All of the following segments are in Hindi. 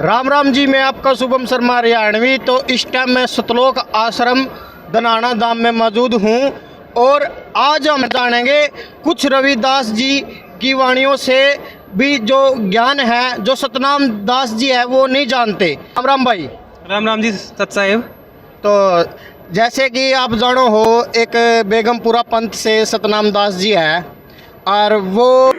राम राम जी, मैं आपका शुभम शर्मा हरियाणवी। तो इस टाइम मैं सतलोक आश्रम दनाना धाम में मौजूद हूँ और आज हम जानेंगे कुछ रविदास जी की वाणियों से भी जो ज्ञान है जो सतनाम दास जी है वो नहीं जानते। राम राम भाई। राम राम जी सत साहेब। तो जैसे कि आप जानो हो, एक बेगमपुरा पंथ से सतनाम दास जी है और वो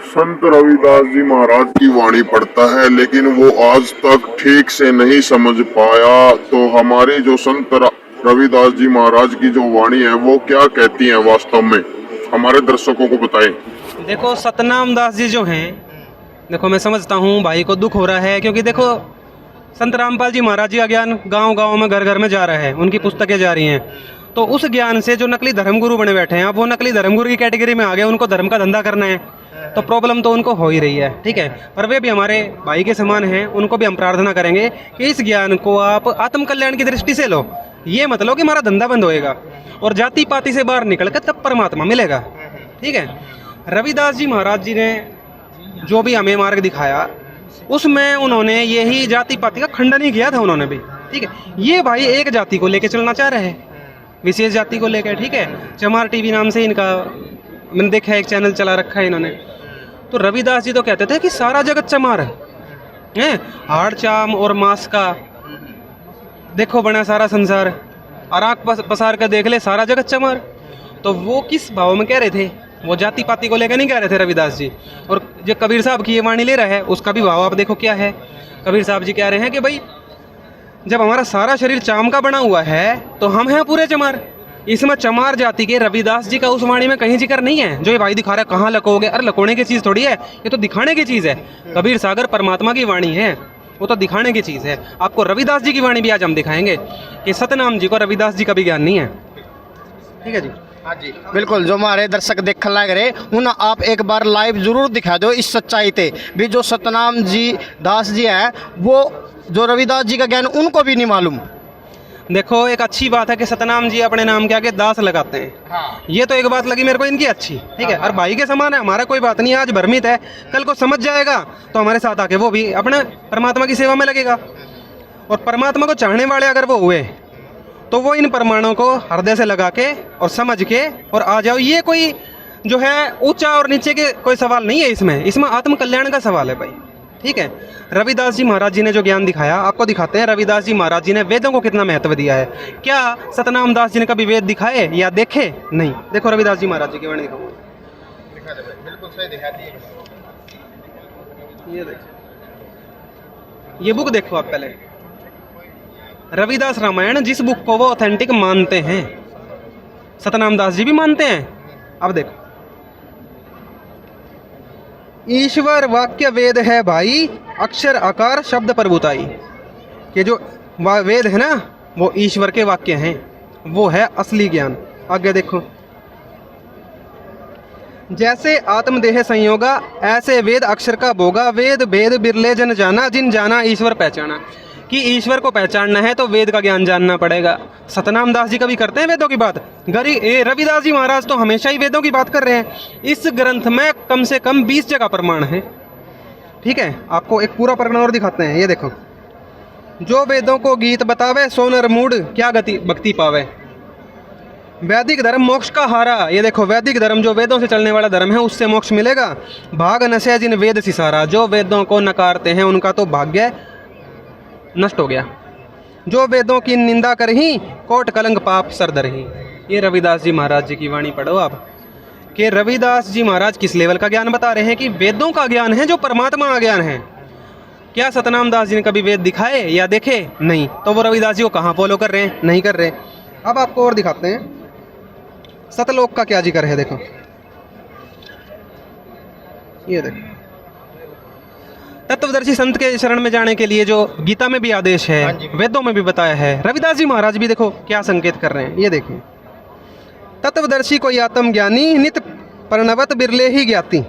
संत रविदास जी महाराज की वाणी पढ़ता है, लेकिन वो आज तक ठीक से नहीं समझ पाया। तो हमारी जो संत रविदास जी महाराज की जो वाणी है वो क्या कहती है वास्तव में, हमारे दर्शकों को बताएं। देखो सतनाम दास जी जो हैं, देखो मैं समझता हूँ भाई को दुख हो रहा है, क्योंकि देखो संत रामपाल जी महाराज जी का ज्ञान गांव गांव में घर घर में जा रहा है, उनकी पुस्तकें जा रही हैं। तो उस ज्ञान से जो नकली धर्मगुरु बने बैठे हैं, अब वो नकली धर्मगुरु की कैटेगरी में आ गए, उनको धर्म का धंधा करना है, तो प्रॉब्लम तो उनको हो ही रही है। ठीक है, पर वे भी हमारे भाई के समान हैं, उनको भी हम प्रार्थना करेंगे कि इस ज्ञान को आप आत्म कल्याण की दृष्टि से लो। ये मत लो कि हमारा धंधा बंद होएगा और जाति पाति से बाहर निकल कर तब परमात्मा मिलेगा। ठीक है, रविदास जी महाराज जी ने जो भी हमें मार्ग दिखाया उसमें उन्होंने यही जाति पाति का खंडन ही किया था उन्होंने भी। ठीक है, ये भाई एक जाति को लेकर चलना चाह रहे हैं, विशेष जाति को लेकर। ठीक है, चमार टीवी नाम से इनका मैंने देखा है, एक चैनल चला रखा है इन्होंने। तो रविदास जी तो कहते थे कि सारा जगत चमार है, हाड़ चाम और मांस का देखो बना सारा संसार, और आँख पसार कर देख ले सारा जगत चमार। तो वो किस भाव में कह रहे थे? वो जाति पाति को लेकर नहीं कह रहे थे रविदास जी। और जो कबीर साहब की ये वाणी ले रहा है उसका भी भाव आप देखो क्या है। कबीर साहब जी कह रहे हैं कि भाई जब हमारा सारा शरीर चाम का बना हुआ है तो हम हैं पूरे चमार। इसमें चमार जाति के रविदास जी का उस वाणी में कहीं जिक्र नहीं है। जो ये भाई दिखा रहा है कहाँ लकोगे, अरे लकोने की चीज़ थोड़ी है, ये तो दिखाने की चीज़ है। कबीर सागर परमात्मा की वाणी है, वो तो दिखाने की चीज़ है। आपको रविदास जी की वाणी भी आज हम दिखाएंगे कि सतनाम जी को रविदास जी का भी ज्ञान नहीं है। ठीक है जी, हाँ जी बिल्कुल। जो हमारे दर्शक देखने लग रहे उन आप एक बार लाइव जरूर दिखा दो इस सच्चाई पे भी। जो सतनाम जी दास जी हैं वो जो रविदास जी का ज्ञान उनको भी नहीं मालूम। देखो एक अच्छी बात है कि सतनाम जी अपने नाम के आगे दास लगाते हैं। हाँ। ये तो एक बात लगी मेरे को इनकी अच्छी। ठीक है, और भाई के समान है, हमारा कोई बात नहीं है। आज भ्रमित है, कल को समझ जाएगा तो हमारे साथ आके वो भी अपने परमात्मा की सेवा में लगेगा। और परमात्मा को चाहने वाले अगर वो हुए तो वो इन प्रमाणों को हृदय से लगा के और समझ के और आ जाओ। ये कोई जो है ऊंचा और नीचे के कोई सवाल नहीं है, इसमें आत्म कल्याण का सवाल है भाई। ठीक है, रविदास जी महाराज जी ने जो ज्ञान दिखाया आपको दिखाते हैं। रविदास जी महाराज जी ने वेदों को कितना महत्व दिया है। क्या सतनाम दास जी ने कभी वेद दिखाए या देखे? नहीं। देखो रविदास जी महाराज जी की वाणी दिखाओ। बिल्कुल सही दिखाती है। ये देखो, ये बुक देखो आप पहले, रविदास रामायण, जिस बुक को वो ऑथेंटिक मानते हैं, सतनाम दास जी भी मानते हैं। अब देखो, ईश्वर वाक्य वेद है भाई, अक्षर आकार शब्द प्रभुताई। ये जो वेद है ना वो ईश्वर के वाक्य हैं, वो है असली ज्ञान। आगे देखो, जैसे आत्मदेह संयोगा ऐसे वेद अक्षर का भोगा। वेद भेद बिरले जन जाना, जिन जाना ईश्वर पहचाना। कि ईश्वर को पहचानना है तो वेद का ज्ञान जानना पड़ेगा। सतनाम दास जी कभी करते हैं वेदों की बात? रविदास जी महाराज तो हमेशा ही वेदों की बात कर रहे हैं। इस ग्रंथ में कम से कम 20 जगह प्रमाण है। ठीक है, आपको एक पूरा प्रमाण और दिखाते हैं। ये देखो, जो वेदों को गीत बतावे सोनर मूड क्या गति भक्ति पावे। वैदिक धर्म मोक्ष का हारा। ये देखो, वैदिक धर्म जो वेदों से चलने वाला धर्म है उससे मोक्ष मिलेगा। भाग नशे जिन वेद सिसारा। जो वेदों को नकारते हैं उनका तो भाग्य नष्ट हो गया। जो वेदों की निंदा करही कोट कलंक पाप सर धरही। ये रविदास जी महाराज जी की वाणी पढ़ो आप कि रविदास जी महाराज किस लेवल का ज्ञान बता रहे हैं कि वेदों का ज्ञान है जो परमात्मा का ज्ञान है। क्या सतनाम दास जी ने कभी वेद दिखाए या देखे? नहीं। तो वो रविदास जी को कहाँ फॉलो कर रहे हैं? नहीं कर रहे। अब आपको और दिखाते हैं सतलोक का क्या जिक्र है। देखो, ये देखो, तत्वदर्शी संत के शरण में जाने के लिए जो गीता में भी आदेश है, वेदों में भी बताया है, रविदास जी महाराज भी देखो क्या संकेत कर रहे हैं। ये देखिए, तत्वदर्शी कोई आत्म ज्ञानी नित प्रणवत बिरले ही ज्ञाती।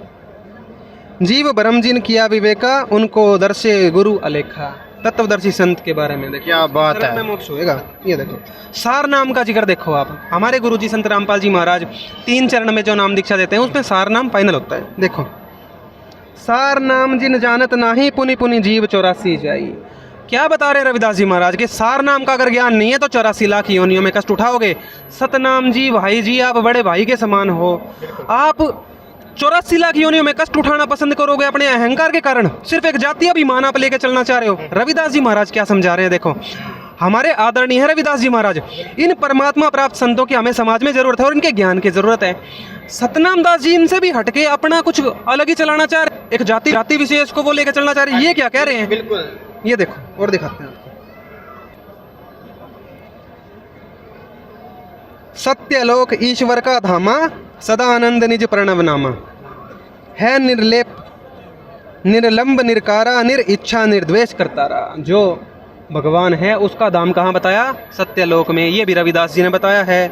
जीव ब्रह्म जिन किया विवेका उनको दर्शे गुरु अलेखा। तत्वदर्शी संत के बारे में देखो, क्या बात है। में मोक्ष होएगा। ये देखो, सार नाम का जिक्र देखो आप। हमारे गुरु जी संत रामपाल जी महाराज 3 चरण में जो नाम दीक्षा देते हैं उसमें सार नाम फाइनल होता है। देखो, सार नाम जिन जानत नाही, पुनि पुनि जीव 84 जाई। क्या बता रहे रविदास जी महाराज के सार नाम का अगर ज्ञान नहीं है तो 84 लाख योनियों में कष्ट उठाओगे। सतनाम जी भाई जी, आप बड़े भाई के समान हो, आप 84 लाख योनियों में कष्ट उठाना पसंद करोगे अपने अहंकार के कारण? सिर्फ एक जातीय अभिमान आप लेके चलना चाह रहे हो। रविदास जी महाराज क्या समझा रहे हैं देखो, हमारे आदरणीय है रविदास जी महाराज, इन परमात्मा प्राप्त संतों की हमें समाज में जरूरत है और इनके ज्ञान की जरूरत है। सतनाम दास जी इनसे भी हटके अपना कुछ अलग ही चलाना चाह रहे, एक जाति विशेष को वो लेकर चलना चाह रहे, ये क्या कह रहे हैं? बिल्कुल। ये देखो और दिखाते हैं आपको। सत्यलोक ईश्वर का धामा, सदा आनंद निज प्रणव नामा, है निर्लेप निर्लंब निरकारा, निरिच्छा निर्द्वेष करतारा। जो भगवान है उसका धाम कहाँ बताया? सत्यलोक में। ये भी रविदास जी ने बताया है।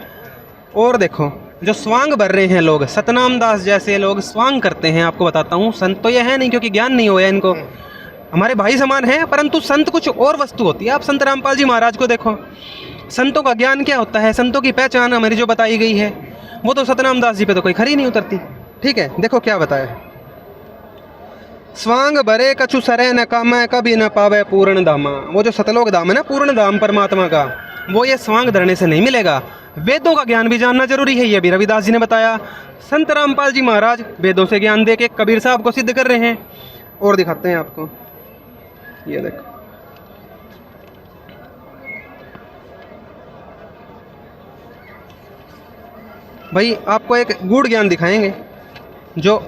और देखो जो स्वांग भर रहे हैं लोग, सतनाम दास जैसे लोग स्वांग करते हैं, आपको बताता हूँ। संत तो ये है नहीं क्योंकि ज्ञान नहीं होया इनको, हमारे भाई समान है, परंतु संत कुछ और वस्तु होती है। आप संत रामपाल जी महाराज को देखो, संतों का ज्ञान क्या होता है, संतों की पहचान हमारी जो बताई गई है वो तो सतनाम दास जी पे तो कोई खरी नहीं उतरती। ठीक है, देखो क्या बताया है। स्वांग भरे कछु सरे न कामै, कभी न पावे पूर्ण धामा। वो जो सतलोक धाम है ना, पूर्ण धाम परमात्मा का, वो ये स्वांग धरने से नहीं मिलेगा। वेदों का ज्ञान भी जानना जरूरी है, ये भी रविदास जी ने बताया। संत रामपाल जी महाराज वेदों से ज्ञान दे के कबीर साहब को सिद्ध कर रहे हैं। और दिखाते हैं आपको, ये देखो भाई, आपको एक गूढ़ ज्ञान दिखाएंगे जो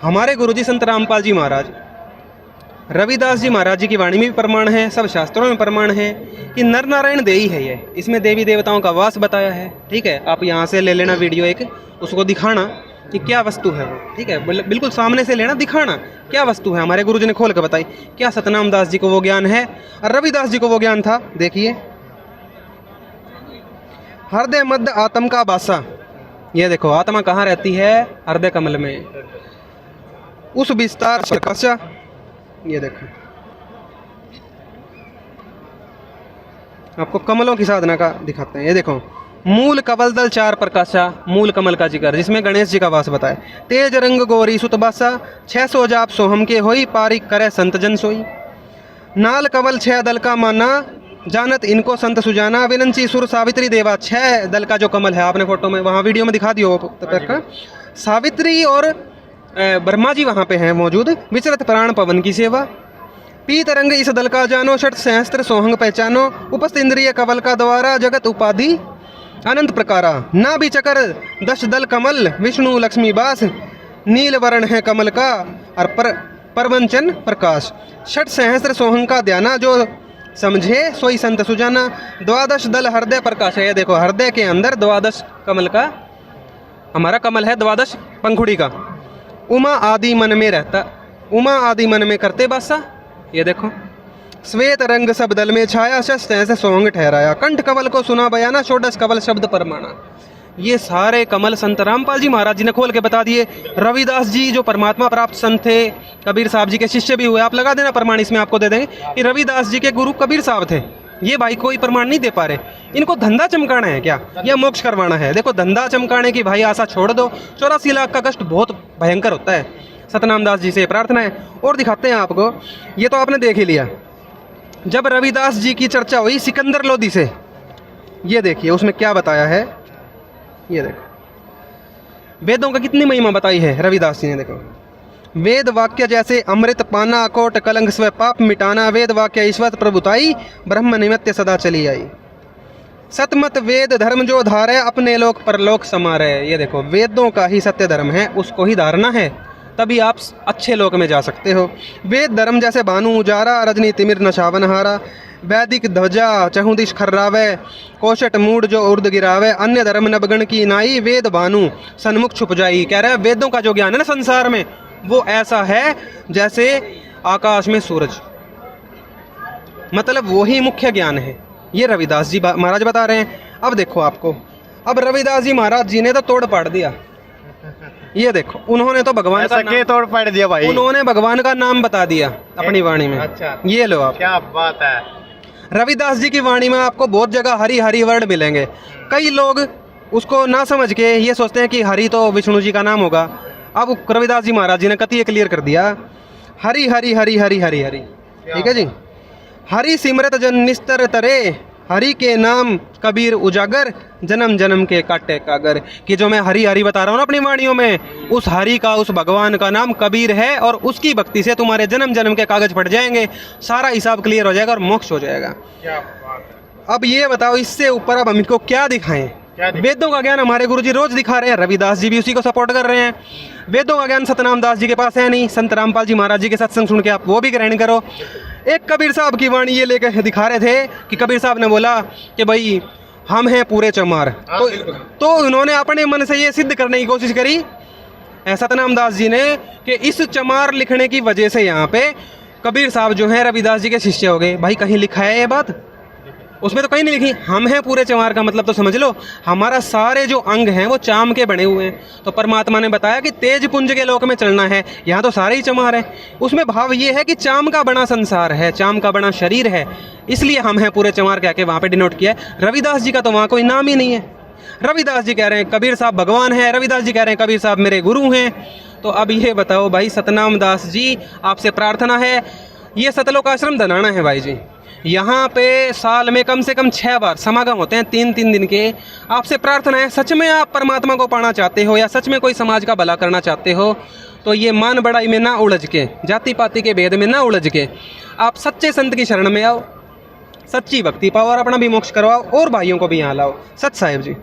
हमारे गुरुजी संत रामपाल जी महाराज, रविदास जी महाराज जी की वाणी में भी प्रमाण है, सब शास्त्रों में प्रमाण है कि नर नारायण देही है ये, इसमें देवी देवताओं का वास बताया है। ठीक है, आप यहाँ से ले लेना वीडियो एक, उसको दिखाना कि क्या वस्तु है वो। ठीक है, बिल्कुल सामने से लेना, दिखाना क्या वस्तु है। हमारे गुरुजी ने खोल कर बताई। क्या सतनाम दास जी को वो ज्ञान है और रविदास जी को वो ज्ञान था? देखिए, हृदय मध्य आत्म का बासा। ये देखो आत्मा कहाँ रहती है? हृदय कमल में। उस विस्तार प्रकाशा, ये देखो आपको कमलों की साधना का दिखाते हैं। ये देखो, मूल कमल दल 4 प्रकाशा, मूल कमल का जिक्र जिसमें गणेश जी का वास बताए। तेज रंग गोरी सुतबासा, 600 जाप सोहम के होई, पारिक करे संत जन सोई। नाल कमल 6 दल का माना, जानत इनको संत सुजाना। विनंची सुर सावित्री देवा, 6 दल का जो कमल है, आपने फोटो में वहाँ वीडियो में दिखा दियो तक। सावित्री और ब्रह्मा जी वहाँ पे हैं मौजूद। विचरत प्राण पवन की सेवा। पीत रंग इस दल का जानो, षट सहस्त्र सोहंग पहचानो। उपस्थ इंद्रिय कवल का द्वारा, जगत उपाधि अनंत प्रकारा। ना भी चकर 10 दल कमल, विष्णु लक्ष्मी बास। नील वर्ण है कमल का और परवंचन प्रकाश। षट सहस्त्र सोहंग का ध्याना, जो समझे सोई संत सुजाना। 12 दल हृदय प्रकाश है। ये देखो हृदय के अंदर 12 कमल का हमारा कमल है, 12 पंखुड़ी का। उमा आदि मन में रहता, उमा आदि मन में करते बासा। ये देखो श्वेत रंग सब दल में छाया, शस्त्र ऐसे सोहंग ठहराया। कंठ कमल को सुना बयाना, षोडश कमल शब्द परमाणा। ये सारे कमल संत रामपाल जी महाराज जी ने खोल के बता दिए। रविदास जी जो परमात्मा प्राप्त संत थे, कबीर साहब जी के शिष्य भी हुए। आप लगा देना प्रमाण, इसमें आपको दे देंगे कि रविदास जी के गुरु कबीर साहब थे। ये भाई कोई प्रमाण नहीं दे पा रहे। इनको धंधा चमकाना है क्या, या मोक्ष करवाना है? देखो धंधा चमकाने की भाई आशा छोड़ दो। 84 लाख का कष्ट बहुत भयंकर होता है। सतनाम दास जी से प्रार्थना है। और दिखाते हैं आपको, ये तो आपने देख ही लिया। जब रविदास जी की चर्चा हुई सिकंदर लोदी से, ये देखिए उसमें क्या बताया है। ये देखो वेदों का कितनी महिमा बताई है रविदास जी ने। देखो, वेद वाक्य जैसे अमृत पाना, कोट कलंक स्व पाप मिटाना। वेद वाक्य ईश्वर प्रभुताई, ब्रह्म निमित्त सदा चली आई। सतमत वेद धर्म जो धारे, अपने लोक परलोक समारे। ये देखो वेदों का ही सत्य धर्म है, उसको ही धारना है, तभी आप अच्छे लोक में जा सकते हो। वेद धर्म जैसे भानु उजारा, रजनी तिमिर नशावन हारा। वैदिक ध्वजा चहुदिश खर्रावे, कोशट मूड जो उर्द गिरावे। अन्य धर्म नवगण की नाई, वेद भानु सन्मुख छुप जाई। कह रहा है वेदों का जो ज्ञान है ना संसार में, वो ऐसा है जैसे आकाश में सूरज, मतलब वही मुख्य ज्ञान है। ये रविदास जी महाराज बता रहे हैं। अब देखो आपको, अब रविदास जी महाराज जी ने तो तोड़ पाड़ दिया। ये देखो उन्होंने तो भगवान का नाम तोड़ पाड़ दिया भाई। उन्होंने भगवान का नाम बता दिया अपनी वाणी में। अच्छा, ये लो आप, क्या बात है। रविदास जी की वाणी में आपको बहुत जगह हरि हरि वर्ड मिलेंगे। कई लोग उसको ना समझ के ये सोचते हैं कि हरि तो विष्णु जी का नाम होगा, अब रविदास जी महाराज जी ने कति क्लियर कर दिया, हरि हरि हरि हरि हरि हरि, ठीक है जी। हरि सिमरत जन निस्तर तरे, हरि के नाम कबीर उजागर, जन्म जन्म के काटे कागर। कि जो मैं हरि हरि बता रहा हूँ ना अपनी वाणियों में, उस हरि का, उस भगवान का नाम कबीर है, और उसकी भक्ति से तुम्हारे जन्म जन्म के कागज फट जाएंगे, सारा हिसाब क्लियर हो जाएगा और मोक्ष हो जाएगा। अब ये बताओ, इससे ऊपर अब हम इनको क्या दिखाएं? वेदों का ज्ञान हमारे गुरुजी रोज दिखा रहे हैं, रविदास जी भी उसी को सपोर्ट कर रहे हैं। वेदों का ज्ञान सतनाम दास जी के पास है नहीं, संत रामपाल जी महाराज जी के सत्संग सुन के आप वो भी ग्रहण करो। एक कबीर साहब की वाणी ये लेकर दिखा रहे थे कि कबीर साहब ने बोला कि भाई हम हैं पूरे चमार, तो उन्होंने अपने मन से ये सिद्ध करने की कोशिश करी सतनाम दास जी ने कि इस चमार लिखने की वजह से यहाँ पे कबीर साहब जो हैं रविदास जी के शिष्य हो गए। भाई कहीं लिखा है ये बात? उसमें तो कहीं नहीं लिखी। हम हैं पूरे चमार का मतलब तो समझ लो, हमारा सारे जो अंग हैं वो चाम के बने हुए हैं। तो परमात्मा ने बताया कि तेज पुंज के लोक में चलना है, यहाँ तो सारे ही चमार हैं। उसमें भाव ये है कि चाम का बना संसार है, चाम का बना शरीर है, इसलिए हम हैं पूरे चमार कह के वहाँ पे डिनोट किया है। रविदास जी का तो वहाँ कोई नाम ही नहीं है। रविदास जी कह रहे हैं कबीर साहब भगवान है, रविदास जी कह रहे हैं कबीर साहब मेरे गुरु हैं। तो अब ये बताओ भाई सतनाम दास जी, आपसे प्रार्थना है, ये सतलोक आश्रम धनाना है भाई जी, यहाँ पे साल में कम से कम 6 बार समागम होते हैं 3-3 दिन के। आपसे प्रार्थना है, सच में आप परमात्मा को पाना चाहते हो या सच में कोई समाज का भला करना चाहते हो, तो ये मान बड़ाई में ना उलझ के, जाति पाति के भेद में ना उलझ के, आप सच्चे संत की शरण में आओ, सच्ची भक्ति पाओ और अपना भी मोक्ष करवाओ और भाइयों को भी यहाँ लाओ। सच साहिब जी।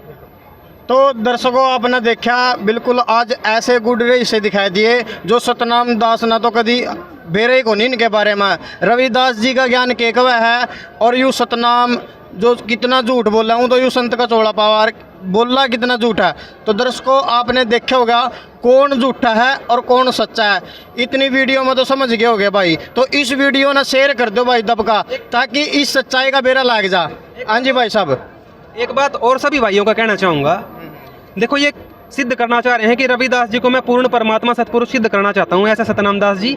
तो दर्शकों आपने देखा, बिल्कुल आज ऐसे गुड से दिखाई दिए जो सतनाम दास ना तो कभी बेरे को नहीं इनके बारे में। रविदास जी का ज्ञान केकवा है और यूँ सतनाम जो कितना झूठ बोला हूँ, तो यूँ संत का चौड़ा पावर बोला कितना झूठ है। तो दर्शकों आपने देखा होगा कौन झूठा है और कौन सच्चा है, इतनी वीडियो में तो समझ गए होगे भाई। तो इस वीडियो ना शेयर कर दो भाई दबका, ताकि इस सच्चाई का बेरा लग जा। हाँ जी भाई साहब। एक बात और सभी भाइयों का कहना चाहूँगा, देखो ये सिद्ध करना चाह रहे हैं कि रविदास जी को मैं पूर्ण परमात्मा सतपुरुष सिद्ध करना चाहता हूँ, ऐसा सतनाम दास जी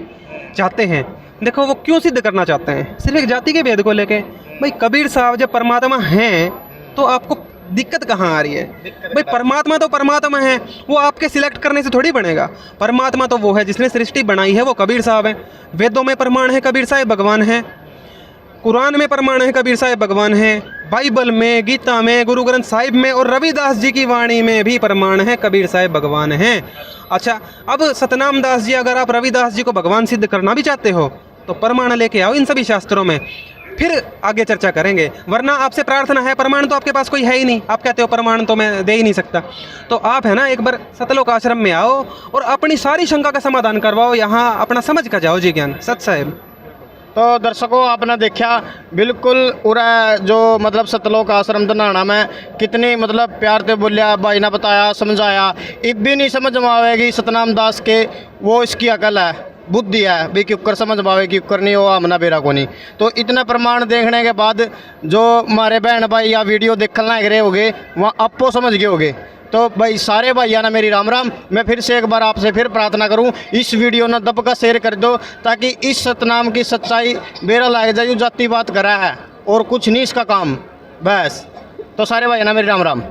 चाहते हैं। देखो वो क्यों सिद्ध करना चाहते हैं? सिर्फ एक जाति के भेद को लेके। भाई कबीर साहब जब परमात्मा हैं तो आपको दिक्कत कहाँ आ रही है? भाई परमात्मा तो परमात्मा है, वो आपके सिलेक्ट करने से थोड़ी बनेगा। परमात्मा तो वो है जिसने सृष्टि बनाई है, वो कबीर साहब है। वेदों में प्रमाण है कबीर साहब भगवान है, कुरान में प्रमाण है कबीर साहब भगवान है, बाइबल में, गीता में, गुरु ग्रंथ साहिब में और रविदास जी की वाणी में भी प्रमाण है कबीर साहब भगवान हैं। अच्छा, अब सतनाम दास जी अगर आप रविदास जी को भगवान सिद्ध करना भी चाहते हो तो प्रमाण लेके आओ इन सभी शास्त्रों में, फिर आगे चर्चा करेंगे। वरना आपसे प्रार्थना है, प्रमाण तो आपके पास कोई है ही नहीं, आप कहते हो प्रमाण तो मैं दे ही नहीं सकता। तो आप है ना एक बार सतलोक आश्रम में आओ और अपनी सारी शंका का समाधान करवाओ, यहाँ अपना समझ का जाओ जी ज्ञान। सच साहेब। तो दर्शकों आपने देखा बिल्कुल उरा जो मतलब सतलोक आश्रम धनाना में कितनी मतलब प्यार से बोलिया भाई ने बताया समझाया। इब भी नहीं समझ में आवेगी सतनाम दास के, वो इसकी अकल है बुद्धि है भी कि कर समझ पावे कि कर नहीं हो हमना बेरा को नहीं। तो इतने प्रमाण देखने के बाद जो हमारे बहन भाई या वीडियो देखने लग रहे होगे वहाँ आपको समझ गए होगे। तो भाई सारे भाइया ना मेरी राम राम। मैं फिर से एक बार आपसे फिर प्रार्थना करूं, इस वीडियो ना दब का शेयर कर दो ताकि इस सतनाम की सच्चाई बेरा लाग जाए। जाति बात करा है और कुछ नहीं इसका काम बस। तो सारे भाइया ना मेरी राम राम।